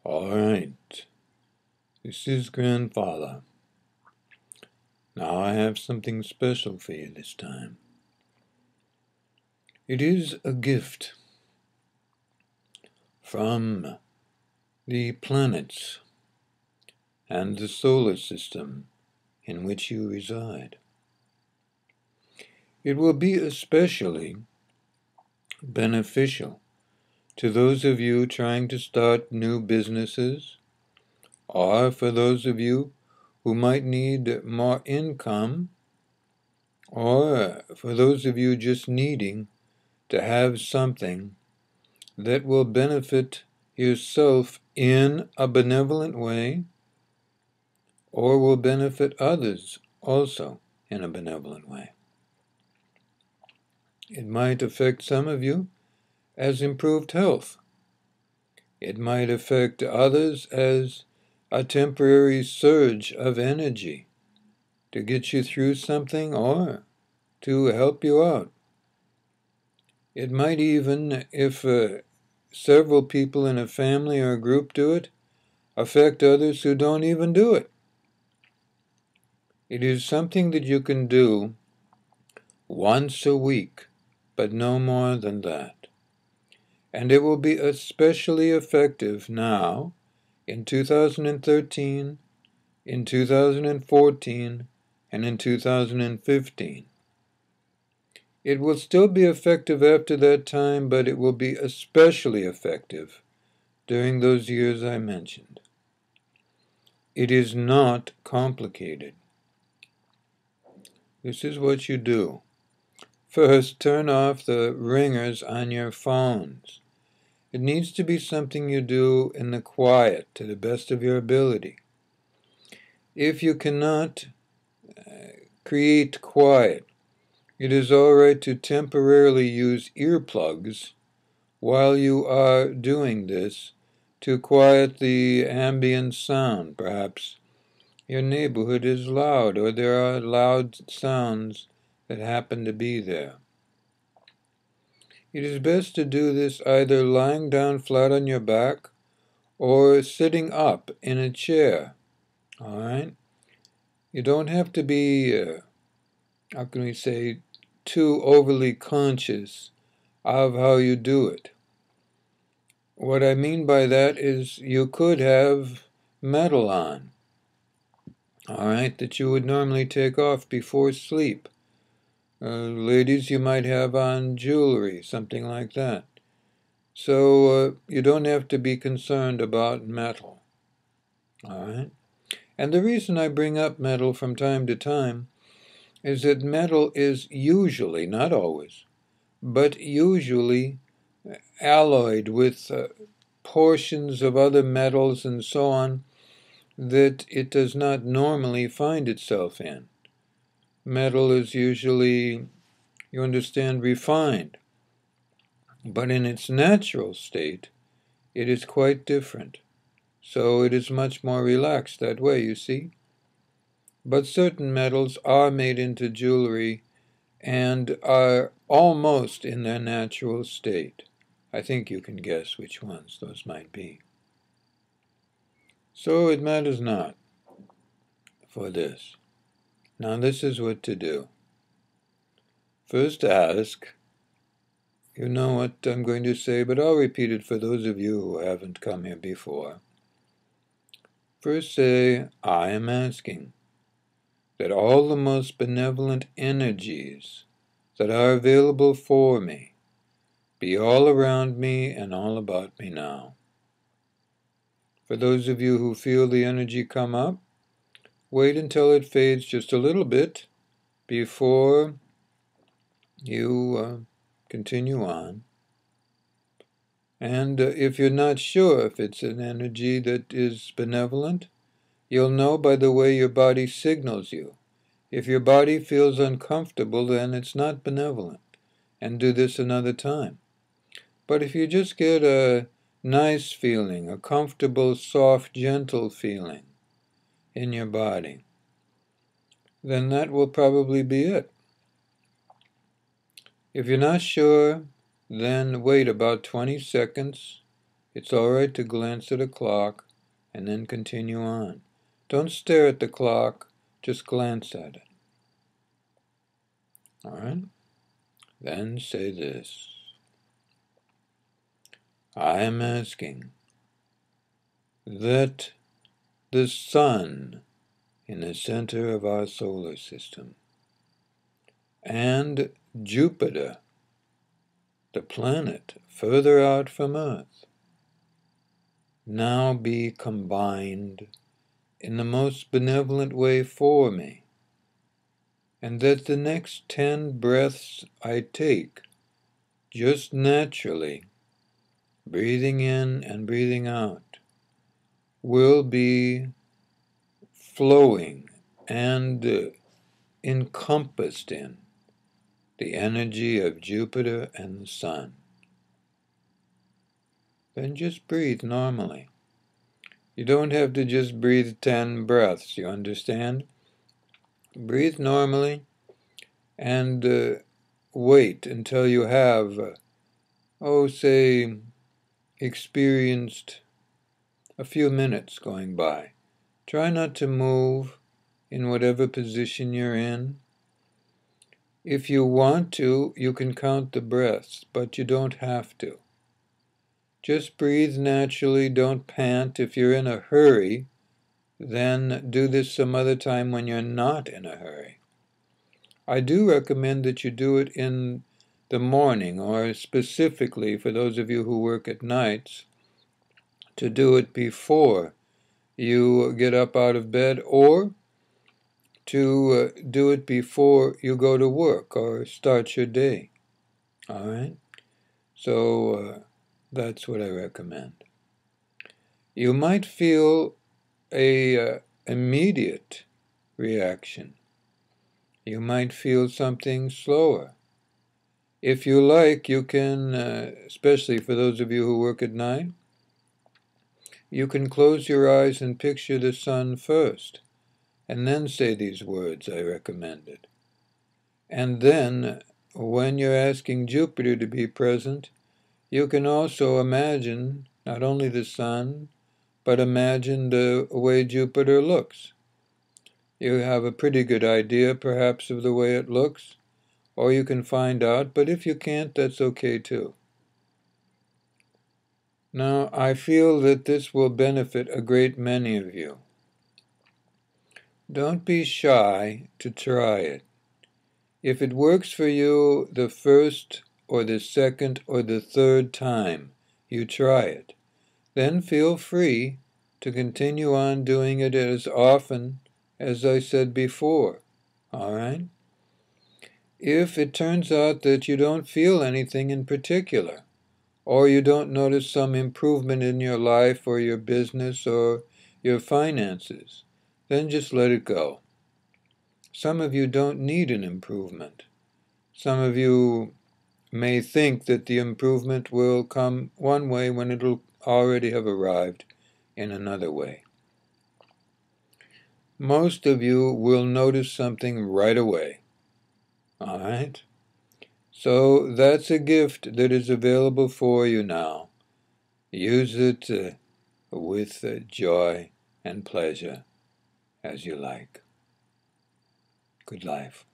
All right, this is Grandfather. Now I have something special for you this time. It is a gift from the planets and the solar system in which you reside. It will be especially beneficial to those of you trying to start new businesses, or for those of you who might need more income, or for those of you just needing to have something that will benefit yourself in a benevolent way, or will benefit others also in a benevolent way. It might affect some of you as improved health. It might affect others as a temporary surge of energy to get you through something or to help you out. It might even, if several people in a family or a group do it, affect others who don't even do it. It is something that you can do once a week, but no more than that. And it will be especially effective now, in 2013, in 2014, and in 2015. It will still be effective after that time, but it will be especially effective during those years I mentioned. It is not complicated. This is what you do. First, turn off the ringers on your phones. It needs to be something you do in the quiet, to the best of your ability. If you cannot create quiet, it is all right to temporarily use earplugs while you are doing this to quiet the ambient sound. Perhaps your neighborhood is loud, or there are loud sounds that happen to be there. It is best to do this either lying down flat on your back or sitting up in a chair. All right? You don't have to be, how can we say, too overly conscious of how you do it. What I mean by that is you could have metal on, all right, that you would normally take off before sleep. Ladies, you might have on jewelry, something like that. So you don't have to be concerned about metal, all right? And the reason I bring up metal from time to time is that metal is usually, not always, but usually alloyed with portions of other metals and so on that it does not normally find itself in. Metal is usually, you understand, refined, but in its natural state, it is quite different. So it is much more relaxed that way, you see. But certain metals are made into jewelry and are almost in their natural state. I think you can guess which ones those might be. So it matters not for this. Now this is what to do. First ask, you know what I'm going to say, but I'll repeat it for those of you who haven't come here before. First say, I am asking that all the most benevolent energies that are available for me be all around me and all about me now. For those of you who feel the energy come up, wait until it fades just a little bit before you continue on. And if you're not sure if it's an energy that is benevolent, you'll know by the way your body signals you. If your body feels uncomfortable, then it's not benevolent, and do this another time. But if you just get a nice feeling, a comfortable, soft, gentle feeling in your body, then that will probably be it. If you're not sure, then wait about 20 seconds It's all right to glance at a clock and then continue on. Don't stare at the clock, just glance at it. All right? Then say this. I am asking that the sun in the center of our solar system and Jupiter, the planet further out from Earth, now be combined in the most benevolent way for me, and that the next 10 breaths I take, just naturally, breathing in and breathing out, will be flowing and encompassed in the energy of Jupiter and the sun. Then just breathe normally. You don't have to just breathe 10 breaths, you understand? Breathe normally and wait until you have, say, experienced a few minutes going by. Try not to move in whatever position you're in. If you want to, you can count the breaths, but you don't have to. Just breathe naturally, don't pant. If you're in a hurry, then do this some other time when you're not in a hurry. I do recommend that you do it in the morning, or specifically for those of you who work at nights, to do it before you get up out of bed, or to do it before you go to work or start your day. All right? So that's what I recommend. You might feel a immediate reaction. You might feel something slower. If you like, you can, especially for those of you who work at night, you can close your eyes and picture the sun first, and then say these words I recommended. And then, when you're asking Jupiter to be present, you can also imagine not only the sun, but imagine the way Jupiter looks. You have a pretty good idea, perhaps, of the way it looks, or you can find out, but if you can't, that's okay too. Now, I feel that this will benefit a great many of you. Don't be shy to try it. If it works for you the first or the second or the third time you try it, then feel free to continue on doing it as often as I said before. All right? If it turns out that you don't feel anything in particular, or you don't notice some improvement in your life or your business or your finances, then just let it go. Some of you don't need an improvement. Some of you may think that the improvement will come one way when it'll already have arrived in another way. Most of you will notice something right away. All right? So that's a gift that is available for you now. Use it with joy and pleasure as you like. Good life.